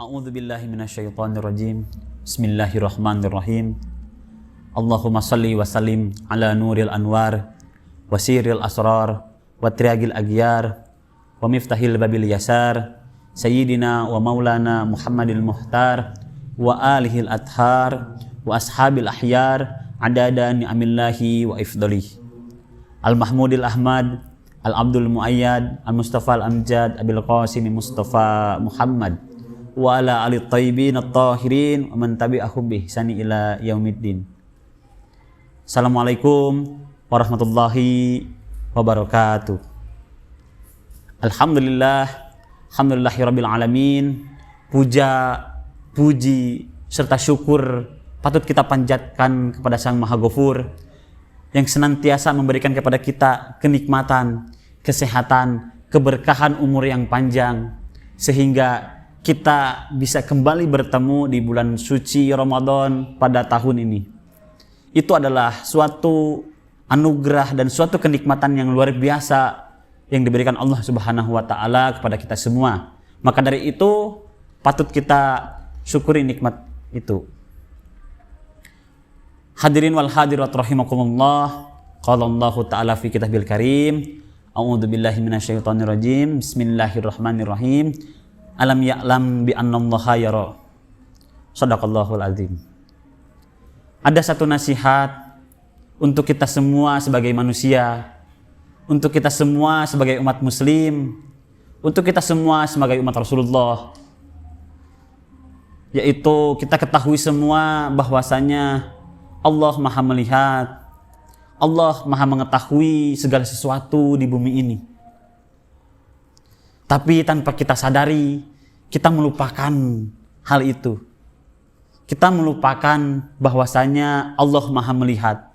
A'udzu billahi minasyaitonir rajim. Bismillahirrahmanirrahim. Allahumma shalli wa sallim ala nuril anwar wa sirril asrar wa triagil aghyar wa miftahil babil yasar sayyidina wa maulana Muhammadil muhtar wa alihil athar wa ashabil ahyar adada ni'amillahi wa ifdalih. Al-Mahmudil Ahmad, Al-Abdul Muayyad, Al-Mustafa Al-Amjad, Abil Qasim Mustafa Muhammad wa ala ali tayyibin at-tahirin wa man tabi'ahum bi ihsani ila yaumiddin. Assalamualaikum warahmatullahi wabarakatuh. Alhamdulillahirabbil alamin. Puja, puji serta syukur patut kita panjatkan kepada Sang Maha Ghafur yang senantiasa memberikan kepada kita kenikmatan, kesehatan, keberkahan umur yang panjang sehingga kita bisa kembali bertemu di bulan suci Ramadan pada tahun ini. Itu adalah suatu anugerah dan suatu kenikmatan yang luar biasa yang diberikan Allah Subhanahu wa taala kepada kita semua. Maka dari itu patut kita syukuri nikmat itu. Hadirin wal hadirat rahimakumullah. Qala Allah taala fi kitabil karim. A'udzu billahi minasyaitonir rajim. Bismillahirrahmanirrahim. Alam ya'lam bi annallaha yara. Shadaqallahul azim. Ada satu nasihat untuk kita semua sebagai manusia, untuk kita semua sebagai umat muslim, untuk kita semua sebagai umat Rasulullah, yaitu kita ketahui semua bahwasanya Allah Maha melihat, Allah Maha mengetahui segala sesuatu di bumi ini. Tapi tanpa kita sadari, kita melupakan hal itu. Kita melupakan bahwasanya Allah Maha melihat.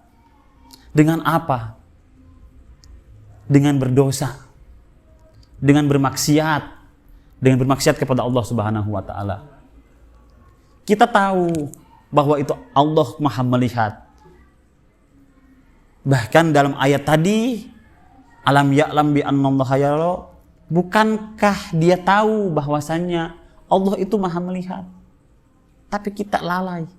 Dengan apa? Dengan berdosa. Dengan bermaksiat. Dengan bermaksiat kepada Allah Subhanahu wa taala. Kita tahu bahwa itu Allah Maha melihat. Bahkan dalam ayat tadi, alam ya'lam bi annallaha yara. Bukankah dia tahu bahwasannya Allah itu Maha melihat? Tapi kita lalai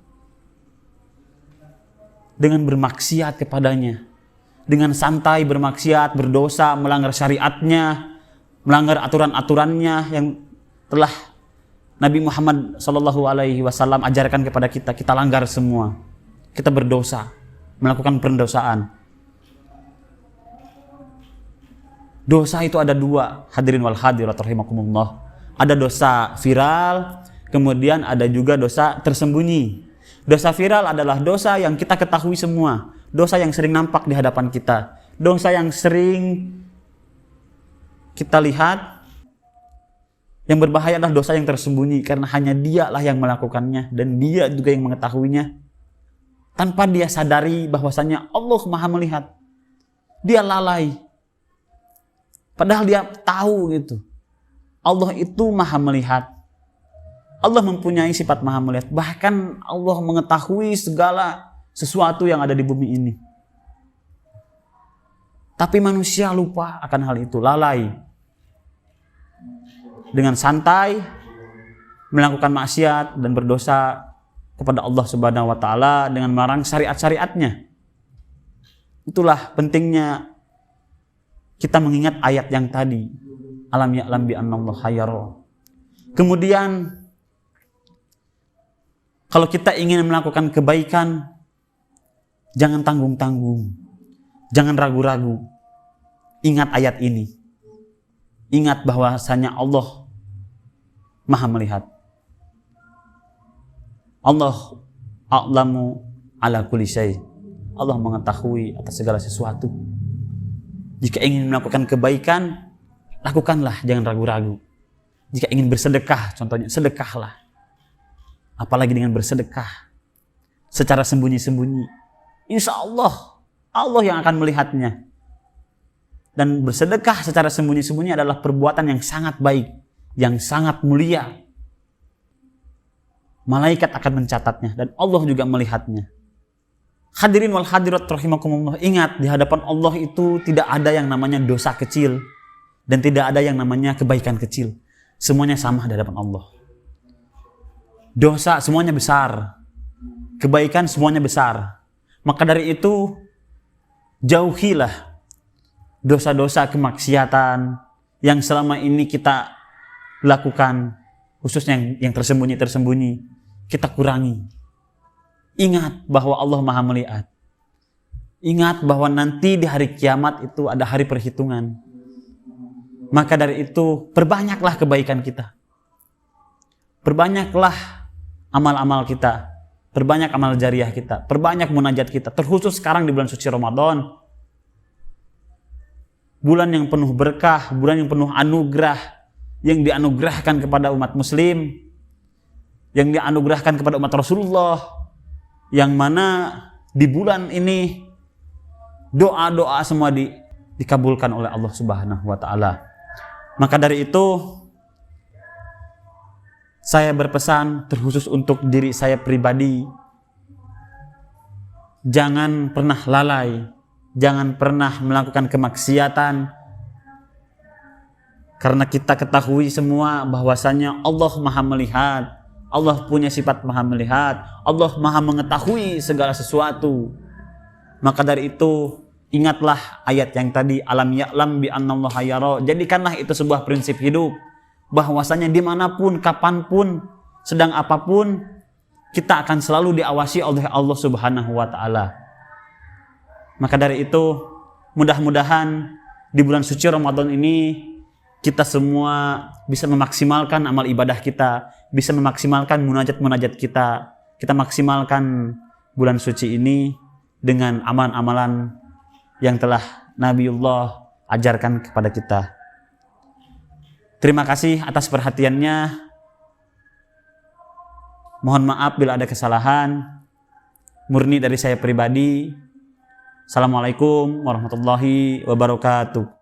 dengan bermaksiat kepadanya, dengan santai bermaksiat, berdosa, melanggar syariatnya, melanggar aturan-aturannya yang telah Nabi Muhammad SAW ajarkan kepada kita. Kita langgar semua, kita berdosa, melakukan pendosaan. Dosa itu ada dua, hadirin wal hadirat rahimakumullah. Ada dosa viral, kemudian ada juga dosa tersembunyi. Dosa viral adalah dosa yang kita ketahui semua, dosa yang sering nampak di hadapan kita, dosa yang sering kita lihat. Yang berbahaya adalah dosa yang tersembunyi, karena hanya dialah yang melakukannya dan dia juga yang mengetahuinya. Tanpa dia sadari bahwasanya Allah Maha melihat, dia lalai. Padahal dia tahu gitu. Allah itu Maha melihat. Allah mempunyai sifat Maha melihat. Bahkan Allah mengetahui segala sesuatu yang ada di bumi ini. Tapi manusia lupa akan hal itu, lalai. Dengan santai melakukan maksiat dan berdosa kepada Allah Subhanahu wa taala dengan melarang syariat-syariatnya. Itulah pentingnya kita mengingat ayat yang tadi, alam ya'lam bi annallaha yara. Kemudian kalau kita ingin melakukan kebaikan, jangan tanggung-tanggung, jangan ragu-ragu. Ingat ayat ini. Ingat bahwasanya Allah Maha melihat. Allah a'lamu ala kulli syai. Allah mengetahui atas segala sesuatu. Jika ingin melakukan kebaikan, lakukanlah, jangan ragu-ragu. Jika ingin bersedekah, contohnya, sedekahlah. Apalagi dengan bersedekah secara sembunyi-sembunyi. Insya Allah, Allah yang akan melihatnya. Dan bersedekah secara sembunyi-sembunyi adalah perbuatan yang sangat baik, yang sangat mulia. Malaikat akan mencatatnya dan Allah juga melihatnya. Hadirin wal hadirat rahimakumullah, ingat di hadapan Allah itu tidak ada yang namanya dosa kecil dan tidak ada yang namanya kebaikan kecil. Semuanya sama di hadapan Allah. dosa semuanya besar, kebaikan semuanya besar. Maka dari itu jauhilah dosa-dosa kemaksiatan yang selama ini kita lakukan, khususnya yang tersembunyi-tersembunyi, kita kurangi. Ingat bahwa Allah Maha melihat. Ingat bahwa nanti di hari kiamat itu ada hari perhitungan. Maka dari itu perbanyaklah kebaikan kita. Perbanyaklah amal-amal kita. Perbanyak amal jariah kita, perbanyak munajat kita, terkhusus sekarang di bulan suci Ramadan. Bulan yang penuh berkah, bulan yang penuh anugerah, yang dianugerahkan kepada umat muslim, yang dianugerahkan kepada umat Rasulullah, yang mana di bulan ini doa-doa semua dikabulkan oleh Allah Subhanahu wa taala. Maka dari itu saya berpesan terkhusus untuk diri saya pribadi, jangan pernah lalai, jangan pernah melakukan kemaksiatan, karena kita ketahui semua bahwasanya Allah Maha melihat, Allah punya sifat Maha melihat, Allah Maha mengetahui segala sesuatu. Maka dari itu ingatlah ayat yang tadi, alam ya'lam bi annallaha yara. Jadikanlah itu sebuah prinsip hidup, bahwasanya dimanapun, kapanpun, sedang apapun, kita akan selalu diawasi oleh Allah Subhanahu wa ta'ala. Maka dari itu mudah-mudahan di bulan suci Ramadan ini kita semua bisa memaksimalkan amal ibadah kita, bisa memaksimalkan munajat-munajat kita. Kita maksimalkan bulan suci ini dengan amalan-amalan yang telah Nabiullah ajarkan kepada kita. Terima kasih atas perhatiannya. Mohon maaf bila ada kesalahan. Murni dari saya pribadi. Assalamualaikum warahmatullahi wabarakatuh.